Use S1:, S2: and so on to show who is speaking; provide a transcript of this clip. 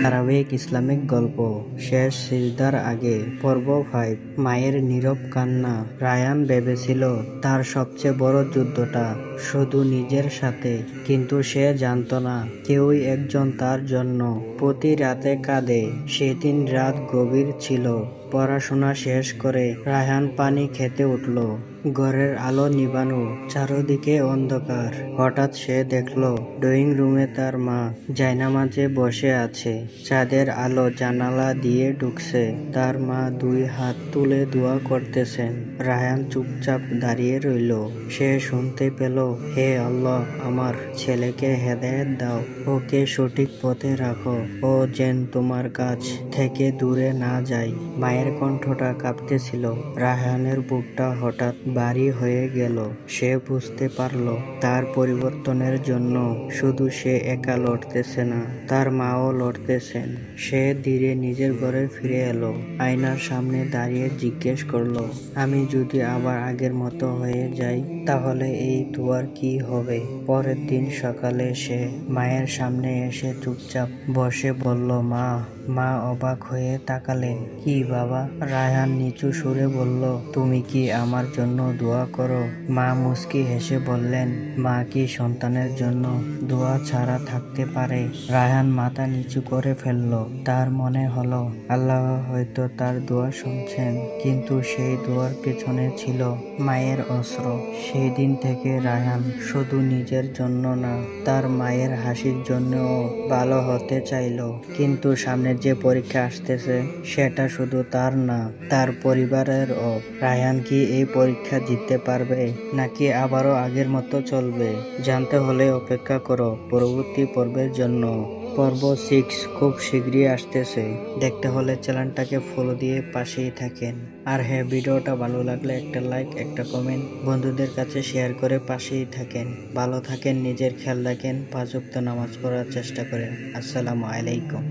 S1: ধারাবাহিক ইসলামিক গল্প শেষ সিজদার আগে পর্ব 5। মায়ের নীরব কান্না। রায়ান ভেবেছিল তার সবচেয়ে বড় যুদ্ধটা শুধু নিজের সাথে, কিন্তু সে জানতো না কেউই একজন তার জন্য প্রতি রাতে কাঁদে। সেদিন রাত গভীর ছিল। পড়াশোনা শেষ করে রায়হান পানি খেতে উঠল। ঘরের আলো নিবানো, চারদিকে অন্ধকার। হঠাৎ সে দেখল ড্রয়িং রুমে তার মা জায়নামাজে বসে আছে। চাঁদের আলো জানালা দিয়ে ঢুকছে। তার মা দুই হাত তুলে দোয়া করতেছেন। রায়হান চুপচাপ দাঁড়িয়ে রইল। সে শুনতে পেল, হে আল্লাহ, আমার ছেলেকে হেদায়েত দাও, ওকে সঠিক পথে রাখো, ও যেন তোমার কাছ থেকে দূরে না যায়। মায়ের কণ্ঠটা কাঁপতেছিল। রায়হানের বুকটা হঠাৎ ভারী হয়ে গেল। সে বুঝতে পারল তার পরিবর্তনের জন্য শুধু সে একা লড়তেছে না, তার মাও লড়তেছেন। সে ধীরে নিজের ঘরে ফিরে এলো। আয়নার সামনে দাঁড়িয়ে জিজ্ঞেস করলো, আমি যদি আবার আগের মতো হয়ে যাই তাহলে এই দুয়ার কি হবে? পরের দিন সকালে সে মায়ের সামনে এসে চুপচাপ বসে বলল, মা। মা অবাক হয়ে তাকালেন। কি বাবা? রায়হান নিচু সুরে বলল, তুমি কি আমার জন্য দোয়া করো? মা মুচকি হেসে বললেন, মা কি সন্তানের জন্য দোয়া ছাড়া থাকতে পারে? রায়হান মাথা নিচু করে ফেলল। তার মনে হলো আল্লাহ হয়তো তার দোয়া শুনছেন, কিন্তু সেই দোয়ার পেছনে ছিল মায়ের অস্ত্র। সেই দিন থেকে রায়হান শুধু নিজের জন্য না, তার মায়ের হাসির জন্যও ভালো হতে চাইল। কিন্তু সামনে যে পরীক্ষা আসতেছে সেটা শুধু তার না, তার পরিবারেরও। রায়হান কি এই পরীক্ষা জিততে পারবে, নাকি আবারও আগের মতো চলবে? জানতে হলে অপেক্ষা করো পরবর্তী পর্বের জন্য। পর্ব 6 খুব শীঘ্রই আসতেছে। দেখতে হলে চ্যানেলটাকে ফলো দিয়ে পাশেই থাকেন। আর হ্যাঁ, ভিডিওটা ভালো লাগলে একটা লাইক, একটা কমেন্ট, বন্ধুদের কাছে শেয়ার করে পাশেই থাকেন। ভালো থাকেন, নিজের খেয়াল রাখেন, 5 ওয়াক্ত নামাজ পড়ার চেষ্টা করেন। আসসালামু আলাইকুম।